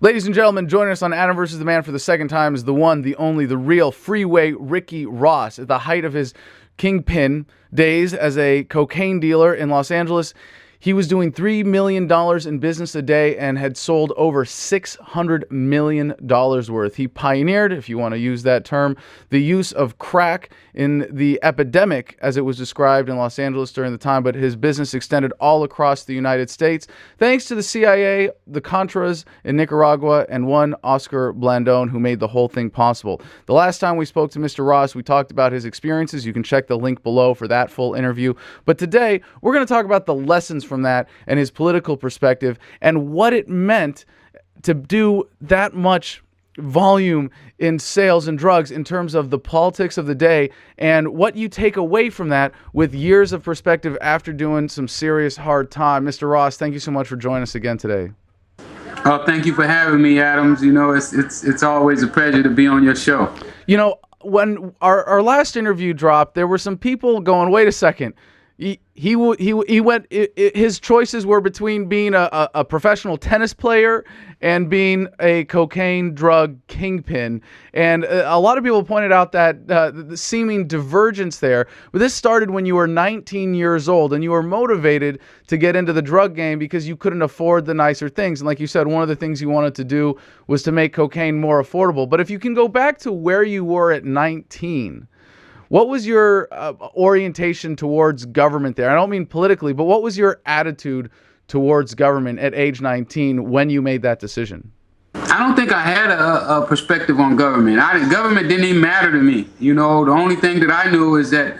Ladies and gentlemen, joining us on Adam vs. the Man for the second time is the one, the only, the real Freeway Ricky Ross. At the height of his kingpin days as a cocaine dealer in Los Angeles, he was doing $3 million in business a day and had sold over $600 million worth. He pioneered, if you want to use that term, the use of crack in the epidemic, as it was described in Los Angeles during the time, but his business extended all across the United States, thanks to the CIA, the Contras in Nicaragua, and one Oscar Blandón, who made the whole thing possible. The last time we spoke to Mr. Ross, we talked about his experiences. You can check the link below for that full interview. But today, we're going to talk about the lessons from that and his political perspective and what it meant to do that much volume in sales and drugs in terms of the politics of the day and what you take away from that with years of perspective after doing some serious hard time. Mr. Ross, thank you so much for joining us again today. Oh, thank you for having me, Adams. You know, it's always a pleasure to be on your show. You know, when our last interview dropped, there were some people going, wait a second. He went. His choices were between being a professional tennis player and being a cocaine drug kingpin, and a lot of people pointed out that the seeming divergence there. But this started when you were 19 years old, and you were motivated to get into the drug game because you couldn't afford the nicer things. And like you said, one of the things you wanted to do was to make cocaine more affordable. But if you can go back to where you were at 19. What was your orientation towards government there? I don't mean politically, but what was your attitude towards government at age 19 when you made that decision? I don't think I had a perspective on government. Government didn't even matter to me. You know, the only thing that I knew is that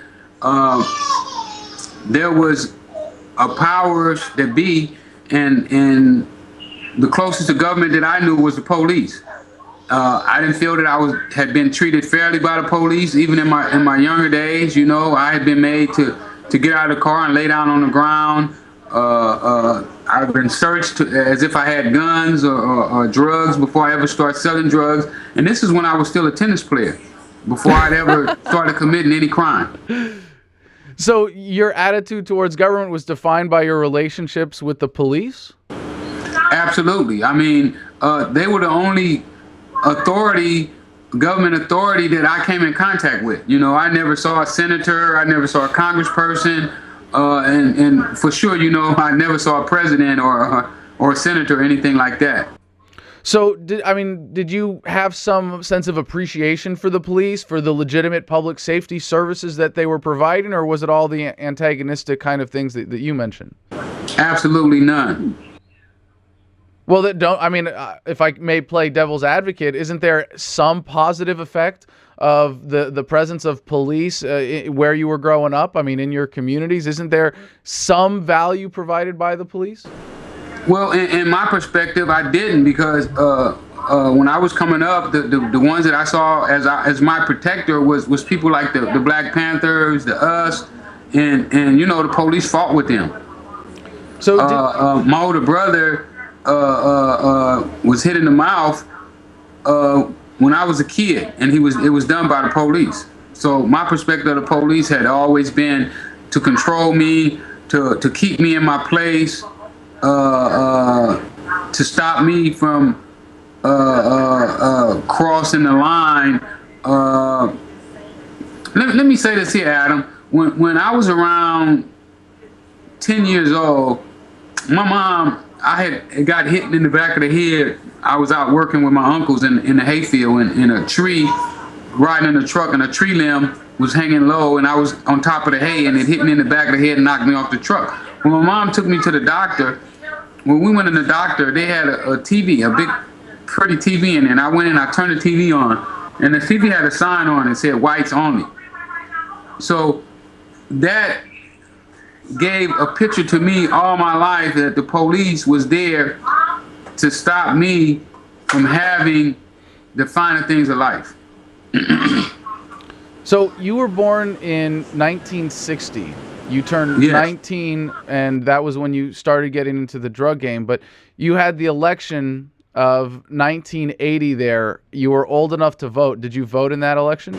there was a powers that be, and the closest to government that I knew was the police. I didn't feel that had been treated fairly by the police, even in my younger days. You know, I had been made to get out of the car and lay down on the ground. I've been searched as if I had guns or drugs before I ever started selling drugs. And this is when I was still a tennis player, before I'd ever started committing any crime. So your attitude towards government was defined by your relationships with the police? Absolutely. I mean, they were the only government authority that I came in contact with. You know, I never saw a senator, I never saw a congressperson, and for sure, you know, I never saw a president or a senator or anything like that. So, did you have some sense of appreciation for the police, for the legitimate public safety services that they were providing, or was it all the antagonistic kind of things that you mentioned? Absolutely none. Well, if I may play devil's advocate, isn't there some positive effect of the presence of police where you were growing up? I mean, in your communities, isn't there some value provided by the police? Well, in my perspective, I didn't, because when I was coming up, the ones that I saw as my protector was people like the Black Panthers, the US, and you know, the police fought with them. So my older brother was hit in the mouth when I was a kid, and it was done by the police. So my perspective of the police had always been to control me, to keep me in my place, to stop me from crossing the line. Let me say this here, Adam. When I was around 10 years old, my mom, I had got hit in the back of the head. I was out working with my uncles in the hayfield, in a tree, riding in a truck, and a tree limb was hanging low, and I was on top of the hay, and it hit me in the back of the head and knocked me off the truck. When my mom took me to the doctor, when we went in the doctor, they had a TV, a big, pretty TV in there, and I went in, I turned the TV on, and the TV had a sign on it that said "Whites Only." So that gave a picture to me all my life that the police was there to stop me from having the finer things of life. So you were born in 1960. You turned 19, and that was when you started getting into the drug game. But you had the election of 1980 there. You were old enough to vote. Did you vote in that election?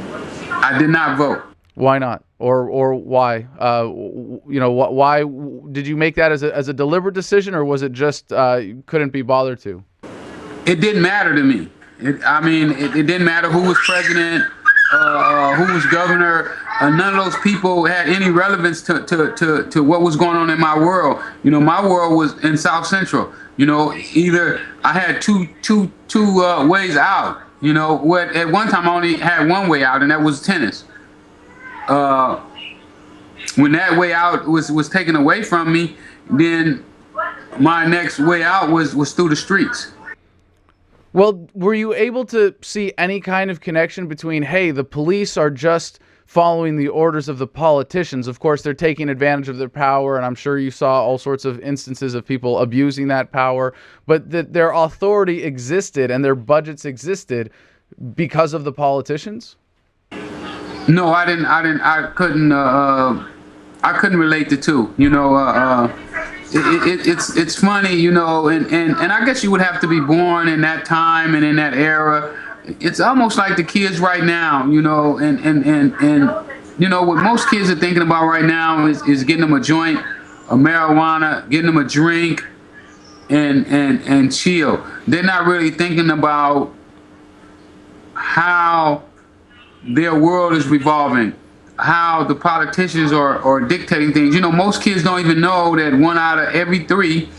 I did not vote. Why not? Or why? Why did you make that as a deliberate decision, or was it just you couldn't be bothered to? it didn't matter to me. I mean, it didn't matter who was president, who was governor. None of those people had any relevance to what was going on in my world. You know, my world was in South Central. You know, either I had two ways out. You know, what at one time I only had one way out, and that was tennis. When that way out was taken away from me, then my next way out was through the streets. Well, were you able to see any kind of connection between, hey, the police are just following the orders of the politicians? Of course, they're taking advantage of their power, and I'm sure you saw all sorts of instances of people abusing that power, but that their authority existed and their budgets existed because of the politicians? No, I didn't. I couldn't. I couldn't relate the two. You know, it's funny. You know, and I guess you would have to be born in that time and in that era. It's almost like the kids right now. You know, and you know what most kids are thinking about right now is getting them a joint, a marijuana, getting them a drink, and chill. They're not really thinking about how their world is revolving, how the politicians are dictating things. You know, most kids don't even know that 1 out of every 3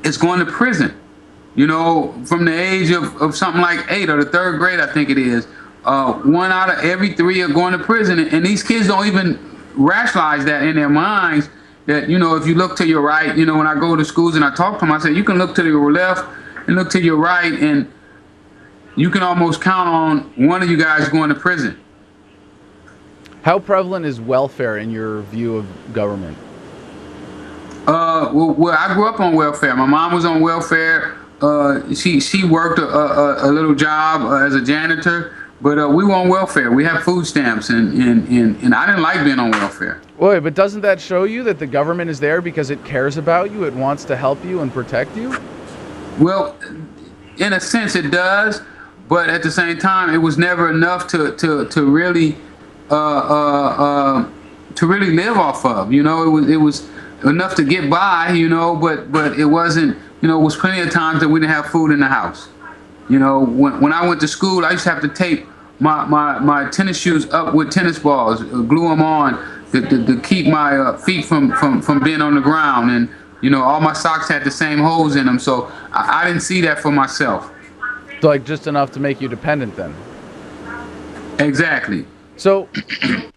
is going to prison. You know, from the age of something like 8 or the 3rd grade, I think it is. 1 out of every 3 are going to prison. And these kids don't even rationalize that in their minds that, you know, if you look to your right, you know, when I go to schools and I talk to them, I say, you can look to your left and look to your right, and you can almost count on one of you guys going to prison. How prevalent is welfare in your view of government? Well, I grew up on welfare. My mom was on welfare. She worked a little job as a janitor, but we were on welfare. We have food stamps, and I didn't like being on welfare. Wait, but doesn't that show you that the government is there because it cares about you, it wants to help you and protect you? Well, in a sense it does, but at the same time, it was never enough to really live off of. You know, it was enough to get by. You know, but it wasn't. You know, it was plenty of times that we didn't have food in the house. You know, when I went to school, I used to have to tape my tennis shoes up with tennis balls, glue them on to keep my feet from being on the ground, and you know, all my socks had the same holes in them, so I didn't see that for myself. So, like, just enough to make you dependent then? Exactly. So,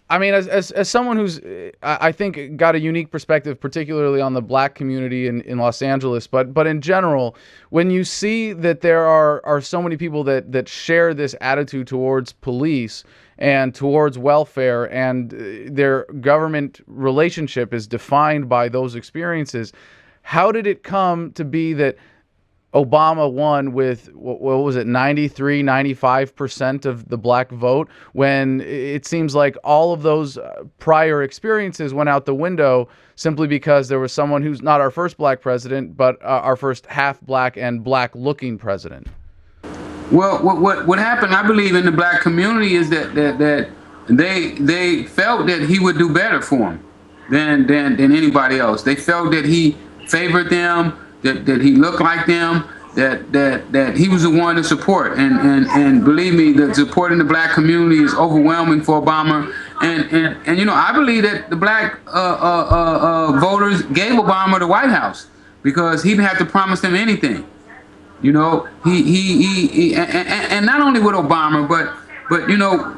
I mean, as someone who's, I think, got a unique perspective, particularly on the black community in Los Angeles, but in general, when you see that there are so many people that share this attitude towards police and towards welfare, and their government relationship is defined by those experiences, how did it come to be that Obama won with, what was it, 93, 95% of the black vote, when it seems like all of those prior experiences went out the window simply because there was someone who's not our first black president, but our first half black and black looking president? Well, what happened, I believe, in the black community is that they felt that he would do better for them than anybody else. They felt that he favored them, that he looked like them, that he was the one to support, and believe me, the support in the black community is overwhelming for Obama, and you know, I believe that the black voters gave Obama the White House because he didn't have to promise them anything. You know, he and not only with Obama, but you know,